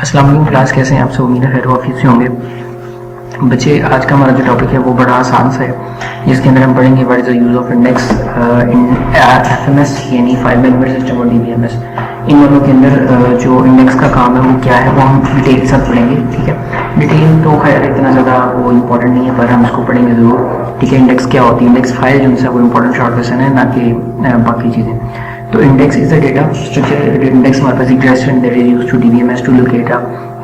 अस्सलाम वालेकुम क्लास, कैसे हैं आप सब? उम्मीद है खैर वाफियत से होंगे बच्चे। आज का हमारा जो टॉपिक है वो बड़ा आसान सा है, जिसके अंदर हम पढ़ेंगे what is the use of index in FMS यानी फाइल मैनेजमेंट सिस्टम और डीबीएमएस। इन दोनों के अंदर जो इंडेक्स का काम है वो क्या है वो हम डिटेल के साथ पढ़ेंगे। ठीक है, डिटेल तो खैर इतना ज़्यादा वो इम्पोर्टेंट नहीं है, पर हम इसको पढ़ेंगे ज़रूर। ठीक है, इंडेक्स क्या होती है? इंडेक्स फाइल जो है वो इम्पोर्टेंट शॉर्ट क्वेश्चन है, ना कि बाकी चीज़ें। तो index is a data structure. Index हमारे पास एक restaurant that is used to DBMS to locate a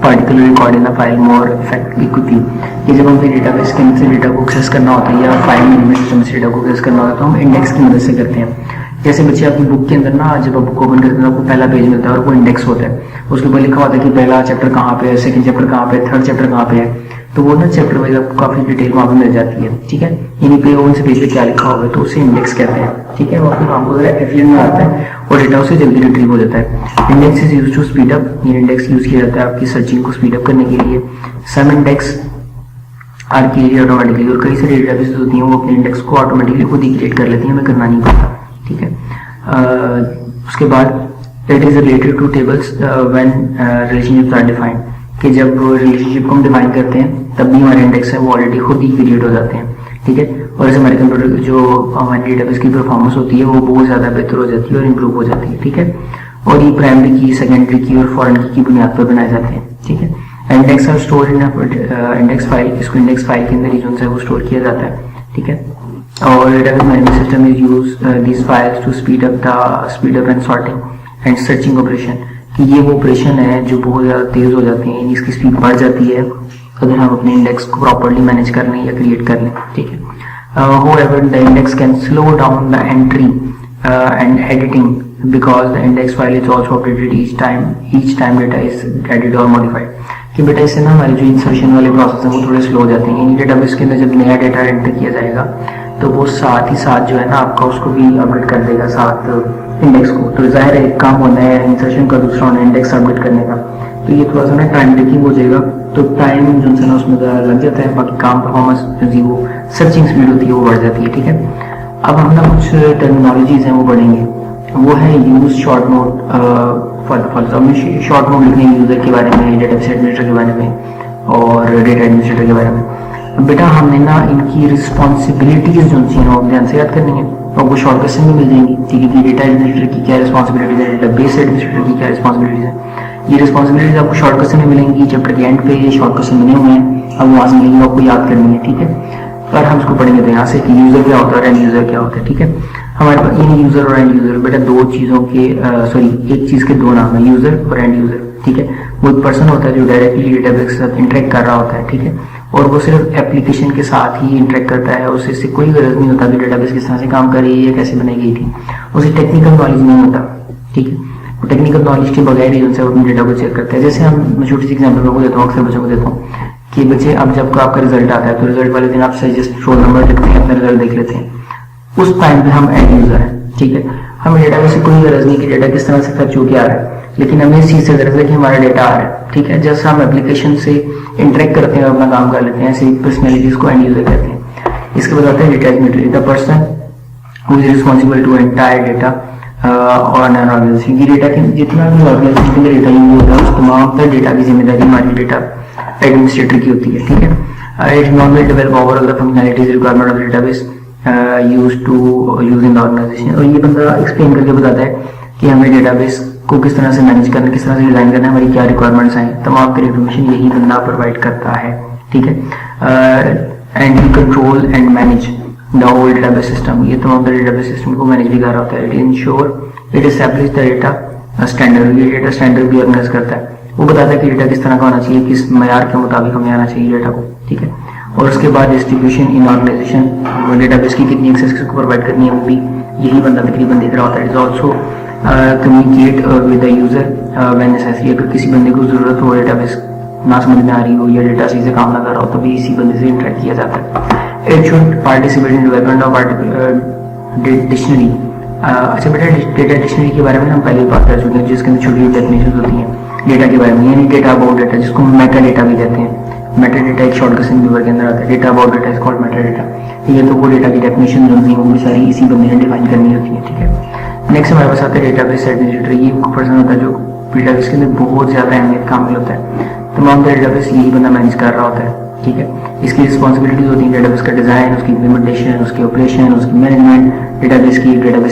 particular record in the file more effectively quickly. कि जब हमें डेटाबेस के अंदर से डेटा को एक्सेस करना होता है या फाइल मैनेजमेंट सिस्टम से डेटा को एक्सेस करना होता है तो हम इंडेक्स की मदद से करते हैं। जैसे बच्चे आपकी बुक के अंदर ना, जब आप बुक ओपन करते हैं तो आपको पहला पेज मिलता है और वो इंडेक्स होता है। उसके ऊपर लिखा होता है कि पहला चैप्टर कहाँ पे है, सेकंड चैप्टर कहाँ पे है, थर्ड चैप्टर कहाँ पे है। तो वो ना चैप्टर वाइज आपको काफी डिटेल वहाँ पे मिल जाती है। ठीक है, यानी पे ओवन से पेज पे क्या लिखा होगा तो उसे इंडेक्स कहते हैं। ठीक है, वो आपको काम को एफिशिएंट में आता है और डेटा उसे जल्दी रिट्रीव हो जाता है। Index is use to speed up. ये इंडेक्स यूज किया जाता है आपकी सर्चिंग को स्पीड अप करने के लिए। सम इंडेक्स आर क्रिएटेड ऑटोमेटिकली, और कई सारी डेटाबेसेस होती हैं वो अपने इंडेक्स को ऑटोमेटिकली खुद ही क्रिएट कर लेती हैं, हमें करना नहीं पड़ता। ठीक है, उसके बाद it is related to tables when relationships are defined. कि जब रिलेशनशिप को हम डिफाइन करते हैं तब भी हमारे इंडेक्स है वो ऑलरेडी खुद ही क्रिएट हो जाते हैं। ठीक है, और इस हमारे कंप्यूटर जो हमारी डेटाबेस की परफॉर्मेंस होती है वो बहुत ज़्यादा बेहतर हो जाती है और इम्प्रूव हो जाती है। ठीक है, और ये प्राइमरी की, सेकेंडरी की और फॉरेन की बुनियाद पर बनाए जाते हैं। ठीक है, index are store in index file. इसको इंडेक्स फाइल के अंदर ही जो है वो स्टोर किया जाता है। ठीक है, और database management system is use these files to speed up and sorting and searching operation. कि ये वो ऑपरेशन है जो बहुत ज़्यादा तेज़ हो जाती है, इसकी स्पीड बढ़ जाती है अगर हम अपने इंडेक्स को प्रॉपर्ली मैनेज कर लें या क्रिएट कर लें। ठीक है, however the index can slow down the entry and editing because the index file is also updated each time data is added or modified। कि बेटा इससे ना हमारे जो इंसर्शन वाले प्रोसेस हैं वो थोड़े स्लो हो जाते हैं। यानी डेटाबेस के अंदर जब नया डेटा एंटर किया जाएगा तो वो साथ ही साथ जो है ना आपका उसको भी अपडेट कर देगा साथ इंडेक्स को। तो जाहिर है एक काम होना है इंसर्शन का, दूसरा होना है इंडेक्स अपडेट करने का। तो ये थोड़ा सा ना टाइम टेकिंग हो जाएगा, तो टाइम जो है ना उसमें लग जाता है, बाकी काम परफॉर्मेंस जो वो सर्चिंग स्पीड होती है वो बढ़ जाती है। ठीक है, अब हम ना कुछ टर्मिनोलॉजीज हैं वो पढ़ेंगे। वो है use short note for short note लिखने यूजर के बारे में, डेटाबेस एडमिनिस्ट्रेटर के बारे में और डेटा एडमिनिस्ट्रेटर के बारे में। बेटा हमने ना इनकी रिस्पॉन्सिबिलिटीज जो हैं वो ध्यान से याद करनी है, और वो शॉर्ट क्वेश्चन में मिल जाएंगी। ठीक है, कि डेटा एडमिनिस्ट्रेटर की क्या रिस्पॉन्सिबिलिटीज है, डेटाबेस एडमिनिस्ट्रेटर की क्या रिस्पॉन्सिबिलिटीज है। ये रिस्पॉन्सिबिलिटीज आपको शॉर्ट क्वेश्चन में मिलेंगी, चैप्टर के एंड पे ये शॉर्ट क्वेश्चन बने हुए हैं, अब वहाँ से मिलेंगे, आपको याद करनी है। ठीक है, पर हम इसको पढ़ेंगे तो यहाँ से कि यूजर क्या होता है और एंड यूजर क्या होता है। ठीक है, हमारे पास इन यूजर और एंड यूजर बेटा दो चीज़ों के एक चीज़ के दो नाम है, यूजर और एंड यूजर। ठीक है, वो एक पर्सन होता है जो डायरेक्टली डेटाबेस के साथ इंटरेक्ट कर रहा होता है। ठीक है, और वो सिर्फ एप्लीकेशन के साथ ही इंटरेक्ट करता है, उससे इससे कोई गरज नहीं होता कि डेटाबेस किस तरह से काम कर रही है या कैसे बनाई गई थी, उसे टेक्निकल नॉलेज नहीं होता। ठीक है, टेक्निकल नॉलेज के बगैर ही उनसे अपने डेटा को चेक करते हैं। जैसे मैं छोटी सी एग्जाम्पल को देता हूँ, अक्सर बच्चों को देता हूँ कि बच्चे अब जब आपका रिजल्ट आता है तो रिजल्ट वाले दिन आप जस्ट रोल नंबर लिखते हैं, अपना रिजल्ट देख लेते हैं। उस टाइम पे हम एंड यूजर हैं। ठीक है, हमें डेटा से कोई गरज नहीं कि डेटा किस तरह से खर्च हो के आ रहा है, लेकिन हमें इस चीज से गरज है कि हमारा डेटा आ रहा है। ठीक है, जैसे हम एप्लीकेशन से इंटरेक्ट करते हैं, अपना काम कर लेते हैं, ऐसे पर्सनैलिटीज को एंड यूजर कहते हैं। इसके बाद आता है data administrator, the person who is responsible to entire data और एन ऑर्गेनाइजेशन। की डेटा के जितना भी ऑर्गेनाइजेशन के डेटा यूज होता है उस तमाम तर डेटा की जिम्मेदारी हमारी डेटा एडमिनिस्ट्रेटर की होती है। ठीक है, it normally develop overall the functionalities requirement of database use in the organization. और ये बंदा एक्सप्लेन करके बताता है कि हमें डेटाबेस को किस तरह से मैनेज करना, किस तरह से डिजाइन करना है, हमारी क्या रिक्वायरमेंट्स हैं, तमाम तरह इन्फॉर्मेशन यही बंदा प्रोवाइड करता है। ठीक है, and he control and manage the whole database system. ये तमाम डेटाबेस सिस्टम को मैनेज भी कर रहा होता है। It ensure it establish the data standard. ये डेटा स्टैंडर्ड भी ऑर्गेनाइज करता है, वो बताता है कि डेटा किस तरह का होना चाहिए, किस मयार के मुताबिक हमें आना चाहिए डेटा को। ठीक है, और उसके बाद डिस्ट्रीब्यूशन इन ऑर्गेनाइजेशन, डेटाबेस की कितनी एक्सेस को प्रोवाइड करनी है वो भी यही बंदा तकरीबन देख रहा होता है। It is also communicate with the user when necessary. अगर किसी बंदे को जरूरत हो, डेटाबेस ना समझ में आ रही हो या डेटा सही से काम ना कर रहा हो, तभी इसी बंदे से इंटरेक्ट किया जाता है। It should participate in development of dictionary. अच्छा बेटा, डेटा डिक्शनरी के बारे में हम पहले बात कर चुके हैं, जिसके अंदर छोटी डेफिनेशन होती हैं डेटा के बारे में, यानी डेटा अबाउट डेटा, जिसको मेटा डेटा भी कहते हैं। मेटा डेटा एक शॉर्ट क्वेश्चन पेपर के अंदर आता है, data about data is called Meta data. ठीक है, तो वो डेटा की डेफिनेशन जो होती है वो भी सारी इसी बंदे ने डिफाइन करनी होती है। ठीक है, नेक्स्ट हमारे पास आता है डेटाबेस एडमिनिस्ट्रेटर। ये पर्सन होता है जो डेटाबेस के अंदर बहुत ज़्यादा अहमियत कामिल होता है। तमाम डेटाबेस यही बंदा मैनेज कर रहा होता है, ठीक है। इसकी रिस्पॉन्सिबिलिटीज होती है डेटाबेस का डिज़ाइन, उसकी इम्प्लीमेंटेशन, उसके ऑपरेशन, उसकी मैनेजमेंट, डेटाबेस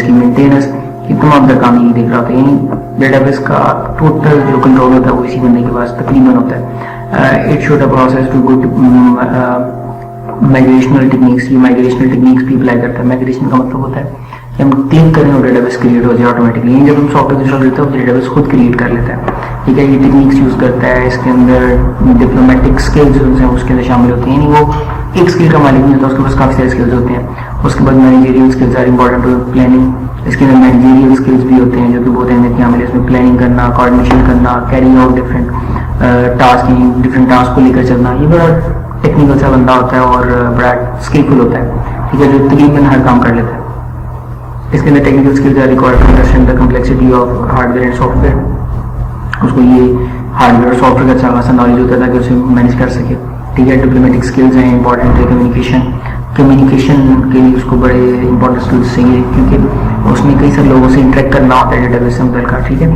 की मेंटेनेंस, ये तमाम काम यही देख रहा होता है। यानी डेटाबेस का टोटल जो कंट्रोल होता है वो इसी बंदे के पास तकरीबन होता है। It should a process to good migrational techniques, ये माइग्रेशनल टेक्निक्स भी अप्लाई करता है। माइग्रेशन का मतलब होता है कि हम क्लिक करें और डेटाबेस क्रिएट हो जाए ऑटोमेटिकली। जब हम सॉफ्टवेयर इंस्टॉल करते हैं तो डेटाबेस खुद क्रिएट कर लेता है, ठीक है। ये टेक्निक्स यूज़ करता है। इसके अंदर डिप्लोमेटिक स्किल्स जो हैं उसके अंदर शामिल होती हैं, यानी वो एक स्किल का मालिक नहीं होता, उसके पास काफ़ी सारे स्किल्स होते हैं। उसके बाद managerial skills are important to planning. इसके अंदर मैनेजरियल स्किल्स भी होते हैं जो कि बहुत अहमियत के हामिल है। इसमें प्लानिंग करना, कोऑर्डिनेशन करना, carrying out different different task को लेकर चलना, ये बड़ा टेक्निकल सा बंदा होता है और बड़ा स्किलफुल होता है, ठीक है, जो तकरीबन हर काम कर लेता है। इसके अंदर technical skills are required to understand the complexity of hardware and software. उसको ये हार्डवेयर और सॉफ्टवेयर का अच्छा खासा नॉलेज होता है ताकि उसे मैनेज कर सके, ठीक है। डिप्लोमेटिक स्किल्स हैं, इंपॉर्टेंट है। कम्युनिकेशन के लिए उसको बड़े इंपॉर्टेंट स्किल्स चाहिए क्योंकि उसमें कई सारे लोगों से इंटरेक्ट करना होता है डेटाबेस से मुतल्लिक़, ठीक है।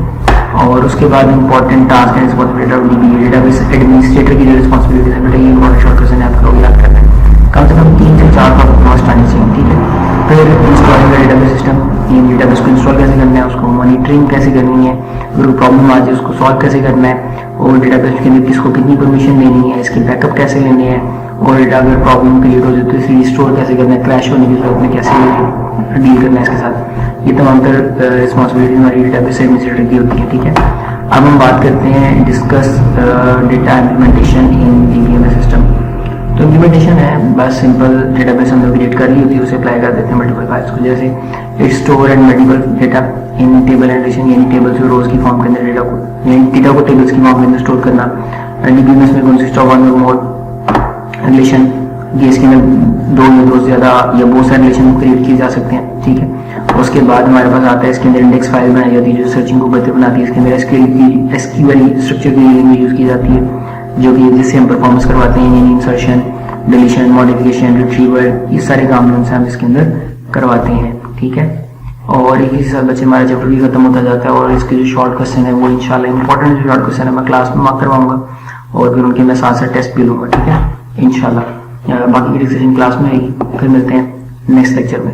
और उसके बाद important task and responsibility of dB, database administrator की जो रिस्पॉन्सिबिलिटीज है बेटा, ये इंपॉर्टेंट शॉर्ट क्वेश्चन है, आपको याद करना है। कम से कम 3 से 4 का फास्ट आने चाहिए, ठीक है। फिर इंस्टॉलिंग द डेटाबेस सिस्टम, ये डेटाबेस को इंस्टॉल कैसे करना है, उसको मॉनिटरिंग कैसे करनी है, अगर प्रॉब्लम आ जाए उसको सॉल्व कैसे करना है, और डेटाबेस के अंदर किसको कितनी परमिशन देनी है, इसके बैकअप कैसे लेने हैं, और डेटा अगर प्रॉब्लम क्रिएट हो जाए तो इसे रिस्टोर कैसे करना है, क्रैश होने की सूरत में कैसे डील करना है इसके साथ। ये तमाम तर रिस्पॉन्सिबिलिटी हमारी डेटाबेस एडमिनिस्ट्रेटर की होती है, ठीक है। अब हम बात करते हैं डिस्कस डेटा इम्प्लीमेंटेशन इन डीबीएमएस सिस्टम। तो इम्प्लीमेंटेशन है बस सिंपल डेटाबेस हमने क्रिएट कर ली होती है, उसे अप्लाई कर देते हैं मल्टीपल फाइल्स को। जैसे it store and multiple data in table and relation, यानी टेबल्स और रोज की फॉर्म के अंदर डेटा को, यानी डेटा को टेबल्स की फॉर्म के अंदर स्टोर करना। डीबीएमएस में कंसिस्ट ऑफ वन और मोर रिलेशन, ये इसके अंदर 2 या 2 से ज़्यादा या बहुत सारे रिलेशन क्रिएट किए जा सकते हैं, ठीक है। उसके बाद हमारे पास आता है इसके अंदर इंडेक्स फाइल बनाई जाती है जो सर्चिंग को बेहतर बनाती है। इसके अंदर एसक्यूएल स्ट्रक्चर की लैंग्वेज यूज़ की जाती है जो कि जिससे हम परफॉर्मेंस करवाते हैं, यानी इंसर्शन, डिलीशन, मॉडिफिकेशन, रिट्रीवल, ये सारे काम जो हम इसके अंदर करवाते हैं, ठीक है। और इसी के साथ बच्चे हमारा चैप्टर भी खत्म होता जाता है और इसके जो शॉर्ट क्वेश्चन है वो इंशाल्लाह इंपॉर्टेंट जो शॉर्ट क्वेश्चन है मैं क्लास में मार्क करवाऊंगा और फिर उनके मैं साथ टेस्ट भी लूँगा, ठीक है, इंशाल्लाह। बाकी की डिस्कशन क्लास में आएगी। फिर मिलते हैं नेक्स्ट लेक्चर में।